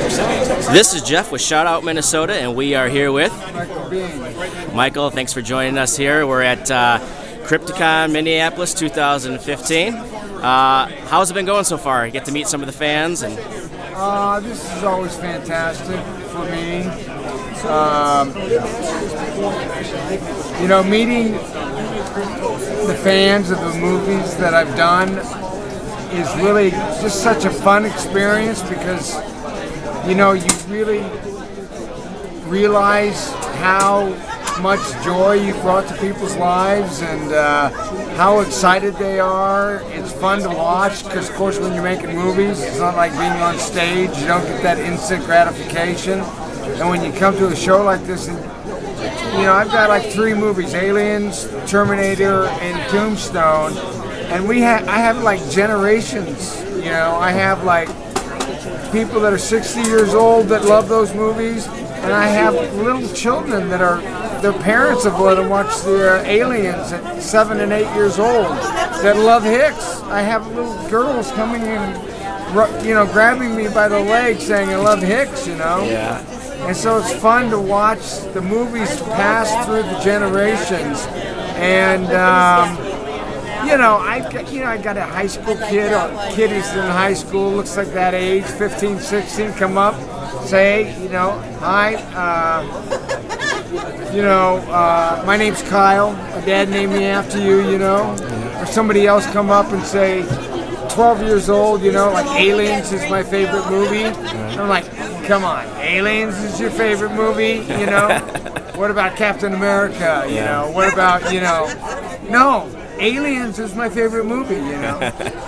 This is Jeff with Shout Out Minnesota, and we are here with Michael Biehn. Michael. Thanks for joining us here. We're at Crypticon Minneapolis 2015. How's it been going so far? You get to meet some of the fans, and This is always fantastic for me. You know, meeting the fans of the movies that I've done is really just such a fun experience because, you know, you really realize how much joy you brought to people's lives and how excited they are. It's fun to watch because, of course, when you're making movies, it's not like being on stage. You don't get that instant gratification. And when you come to a show like this, and, you know, I've got like 3 movies: Aliens, Terminator, and Tombstone. And I have like generations. You know, I have like people that are 60 years old that love those movies, and I have little children that are, their parents have let them watch the Aliens at 7 and 8 years old that love Hicks. I have little girls coming in, you know, grabbing me by the leg saying I love Hicks, you know. yeah. And so it's fun to watch the movies pass through the generations. And you know, I got a high school kid or kiddies in high school, looks like that age, 15, 16, come up, say, you know, hi, my name's Kyle, my dad named me after you, you know, or somebody else come up and say, 12 years old, you know, like Aliens is my favorite movie. And I'm like, come on, Aliens is your favorite movie, you know? What about Captain America, you know? What about, you know, no. Aliens is my favorite movie, you know.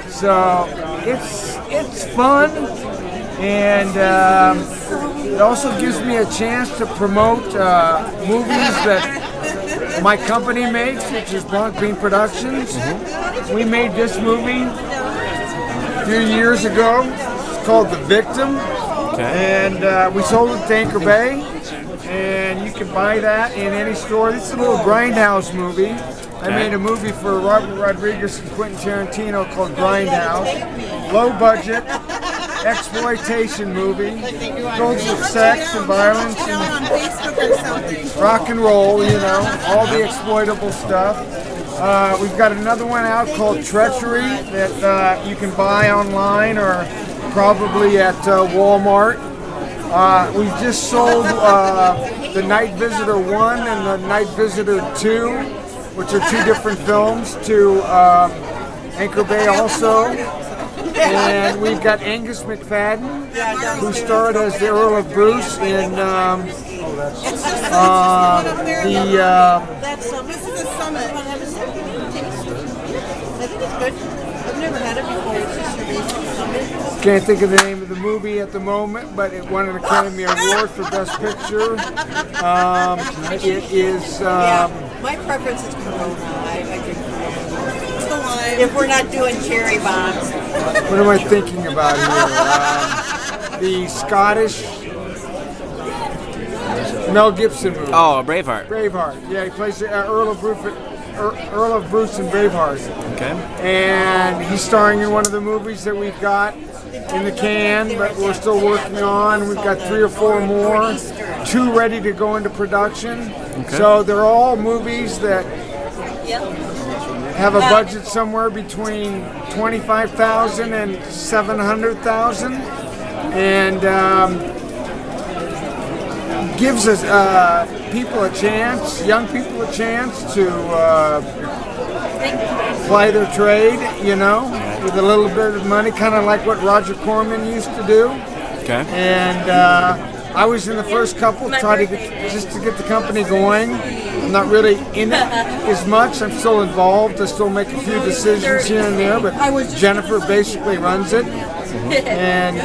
So it's fun, and it also gives me a chance to promote movies that my company makes, which is Bronx Bean Productions. We made this movie a few years ago. It's called The Victim, and we sold it to Anchor Bay, and you can buy that in any store. It's a little grindhouse movie. I made a movie for Robert Rodriguez and Quentin Tarantino called Grindhouse. Low budget, exploitation movie. Goes with sex and violence and rock and roll, you know, all the exploitable stuff. We've got another one out called Treachery that you can buy online or probably at Walmart. We've just sold The Night Visitor 1 and The Night Visitor 2. Which are 2 different films, to Anchor Bay also. And we've got Angus McFadden, who starred as the Earl of Bruce in This is a summit. I think it's good. I've never had it before. It's just a basic summit. Can't think of the name of the movie at the moment, but it won an Academy Award for Best Picture. It is... my preference is Corona. I drink Corona. If we're not doing cherry bombs. What am I thinking about here? The Scottish Mel Gibson movie. Oh, Braveheart. Braveheart. Yeah, he plays the Earl of Bruce in Braveheart. Okay. And he's starring in one of the movies that we've got in the can, but we're still working on. We've got 3 or 4 more, 2 ready to go into production. Okay. So they're all movies that have a budget somewhere between $25,000 and $700,000, and gives us people a chance, young people a chance to ply their trade, you know, with a little bit of money, kind of like what Roger Corman used to do. Okay. And I was in the first couple, trying to get the company going. I'm not really in it as much. I'm still involved. I still make a few decisions here and there, but Jennifer basically runs it. And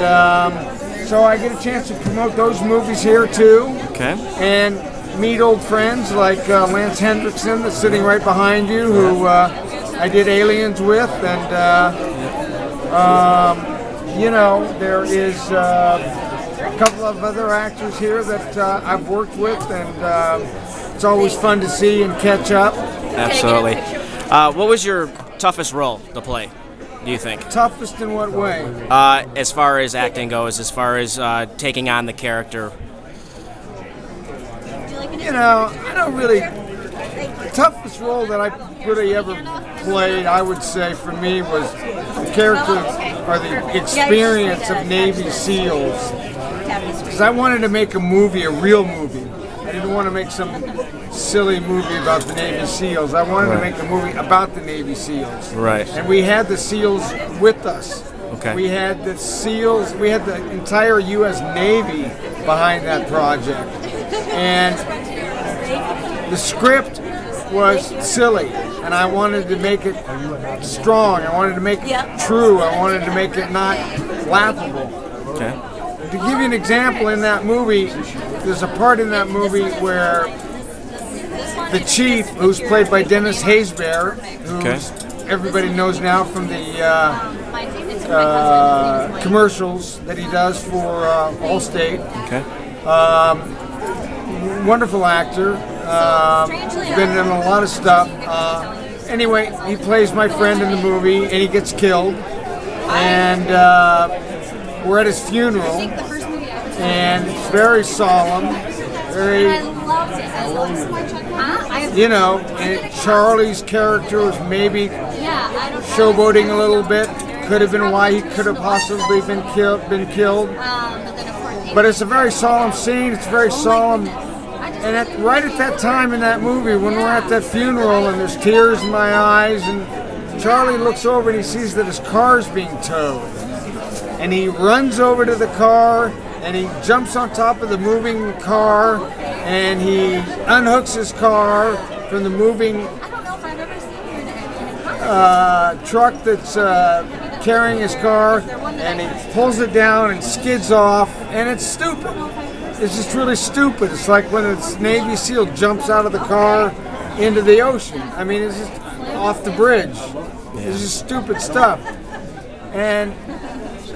so I get a chance to promote those movies here too. Okay. And meet old friends like Lance Hendrickson, that's sitting right behind you, who I did Aliens with, and you know, there is a couple of other actors here that I've worked with, and it's always fun to see and catch up. Absolutely. What was your toughest role to play? do you think? Toughest in what way? As far as acting goes, as far as taking on the character. You know, I don't really. Toughest role that I really ever played, I would say, for me was the character or the experience of Navy SEALs. Because I wanted to make a movie, a real movie. I didn't want to make some silly movie about the Navy SEALs. I wanted to make a movie about the Navy SEALs. Right. And we had the SEALs with us. Okay. We had the SEALs, we had the entire U.S. Navy behind that project. And the script was silly, and I wanted to make it strong. I wanted to make it true. I wanted to make it not laughable. Okay. To give you an example, in that movie, there's a part in that movie where the chief, who's played by Dennis Haysbert, who everybody knows now from the commercials that he does for Allstate. Okay. Wonderful actor. Been in a lot of stuff. Anyway, he plays my friend in the movie, and he gets killed. And we're at his funeral, and it's very solemn, very, you know. And Charlie's character was maybe showboating a little bit. Could have been why he could have possibly been killed. But it's a very solemn scene. It's very solemn. And right at that time in that movie, when we're at that funeral and there's tears in my eyes, and Charlie looks over and he sees that his car's being towed. And he runs over to the car and he jumps on top of the moving car and he unhooks his car from the moving truck that's carrying his car, and he pulls it down and skids off, and it's stupid. It's just really stupid. It's like when a Navy SEAL jumps out of the car into the ocean. I mean, it's just off the bridge. It's just stupid stuff. And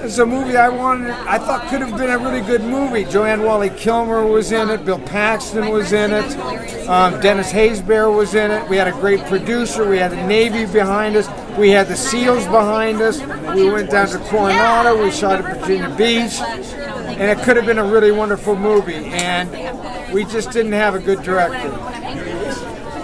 it's a movie I thought could have been a really good movie. Joanne Whalley-Kilmer was in it. Bill Paxton was in it. Dennis Haysbert was in it. We had a great producer. We had the Navy behind us. We had the SEALs behind us. We went down to Coronado. We shot at Virginia Beach. And it could have been a really wonderful movie, and we just didn't have a good director.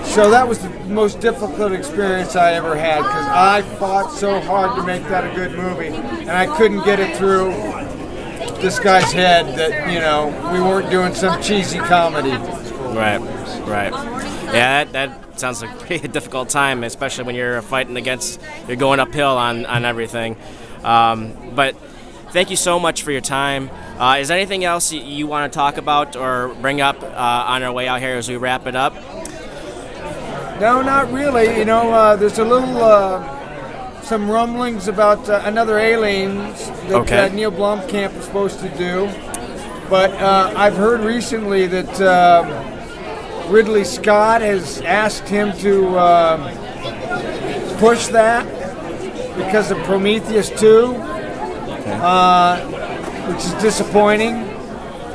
So that was the most difficult experience I ever had, because I fought so hard to make that a good movie, and I couldn't get it through this guy's head that, you know, we weren't doing some cheesy comedy. Right, right. Yeah, that sounds like a pretty difficult time, especially when you're fighting against, you're going uphill on everything. But thank you so much for your time. Is there anything else you want to talk about or bring up on our way out here as we wrap it up? No, not really. You know, there's a little, some rumblings about another Aliens that Neil Blomkamp is supposed to do. But I've heard recently that Ridley Scott has asked him to push that because of Prometheus 2. Which is disappointing.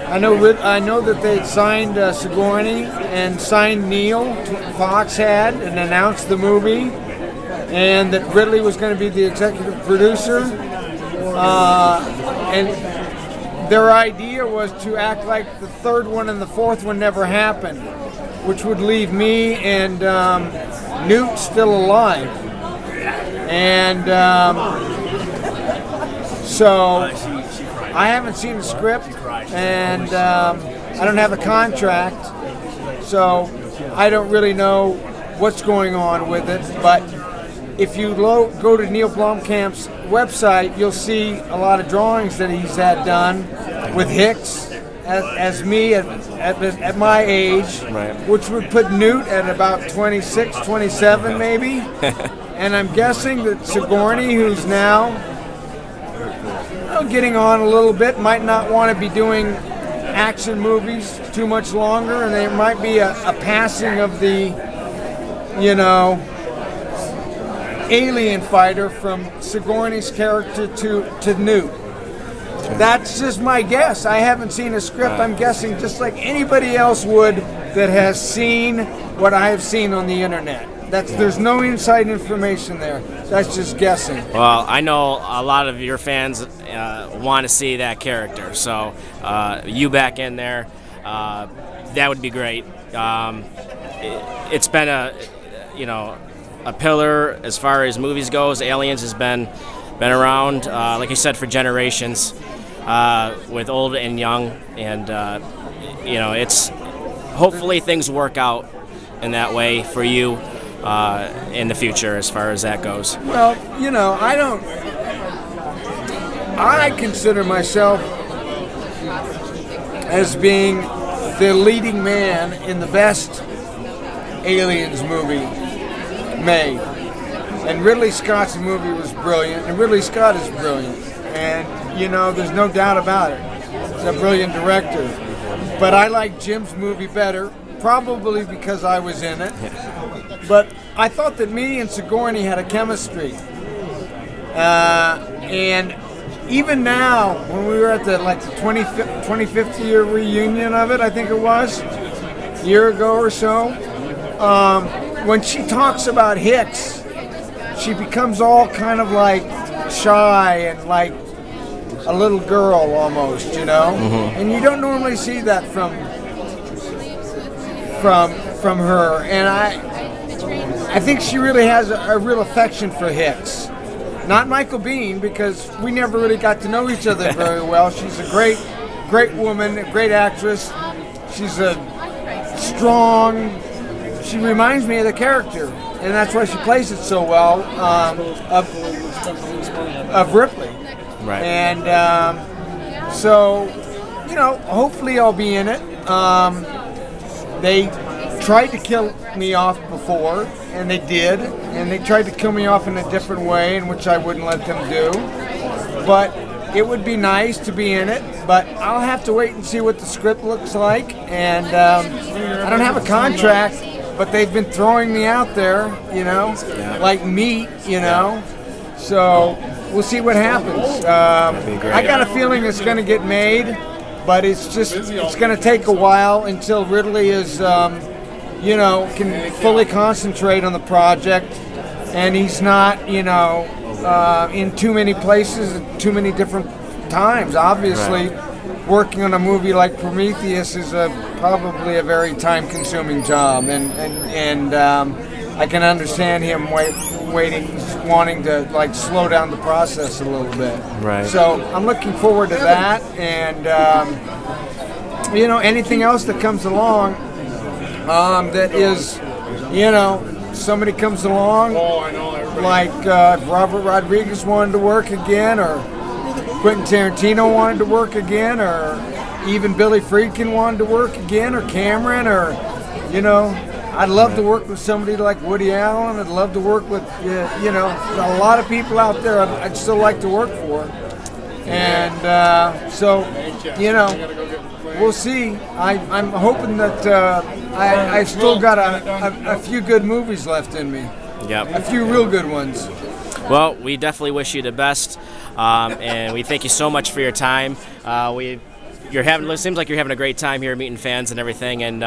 I know that they had signed Sigourney and signed Neil. Fox had, and announced the movie, and that Ridley was going to be the executive producer. And their idea was to act like the third one and the fourth one never happened, which would leave me and Newt still alive. And so I haven't seen the script, and I don't have a contract, so I don't really know what's going on with it. But if you go to Neil Blomkamp's website, you'll see a lot of drawings that he's had done with Hicks as me at my age, which would put Newt at about 26, 27 maybe. And I'm guessing that Sigourney, who's now getting on a little bit, might not want to be doing action movies too much longer, and there might be a passing of the, you know, alien fighter from Sigourney's character to Newt. That's just my guess. I haven't seen a script. I'm guessing just like anybody else would that has seen what I have seen on the internet. There's no inside information there. That's just guessing. Well, I know a lot of your fans want to see that character, so you back in there, that would be great. It's been a pillar as far as movies goes. Aliens has been around, like you said, for generations, with old and young, and it's hopefully things work out in that way for you in the future as far as that goes. Well, I consider myself as being the leading man in the best Aliens movie made. And Ridley Scott's movie was brilliant, and Ridley Scott is brilliant. And, there's no doubt about it. He's a brilliant director. But I like Jim's movie better, probably because I was in it. But I thought that me and Sigourney had a chemistry. And even now, when we were at the 25th year reunion of it, I think it was, a year ago or so, when she talks about Hicks, she becomes all kind of like shy and like a little girl almost, Mm-hmm. And you don't normally see that from her. And I think she really has a real affection for Hicks. Not Michael Biehn, because we never really got to know each other very well. She's a great woman, a great actress. She's a strong. She reminds me of the character, and that's why she plays it so well, of Ripley. Right. And so, hopefully I'll be in it. They tried to kill me off before, and they did, and they tried to kill me off in a different way, in which I wouldn't let them do. But it would be nice to be in it, but I'll have to wait and see what the script looks like. And I don't have a contract, but they've been throwing me out there, like meat, So we'll see what happens. I got a feeling it's going to get made, but it's going to take a while until Ridley is, can fully concentrate on the project, and he's not, in too many places at too many different times. Obviously, working on a movie like Prometheus is probably a very time-consuming job, and I can understand him wanting to slow down the process a little bit. Right. So I'm looking forward to that, and anything else that comes along that is, somebody comes along, like if Robert Rodriguez wanted to work again, or Quentin Tarantino wanted to work again, or even Billy Friedkin wanted to work again, or Cameron, or I'd love to work with somebody like Woody Allen. I'd love to work with a lot of people out there I'd still like to work for. And so we'll see. I'm hoping that I've still got a few good movies left in me. Yep. A few real good ones. Well, we definitely wish you the best, and we thank you so much for your time. It seems like you're having a great time here meeting fans and everything, and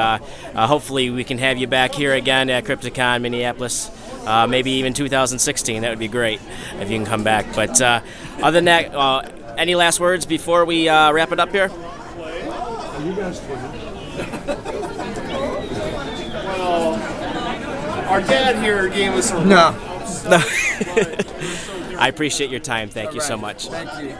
hopefully we can have you back here again at Crypticon Minneapolis, maybe even 2016. That would be great if you can come back. But other than that, any last words before we wrap it up here? You guys Well, our dad here gave us a No. I appreciate your time. Thank you so much. Thank you.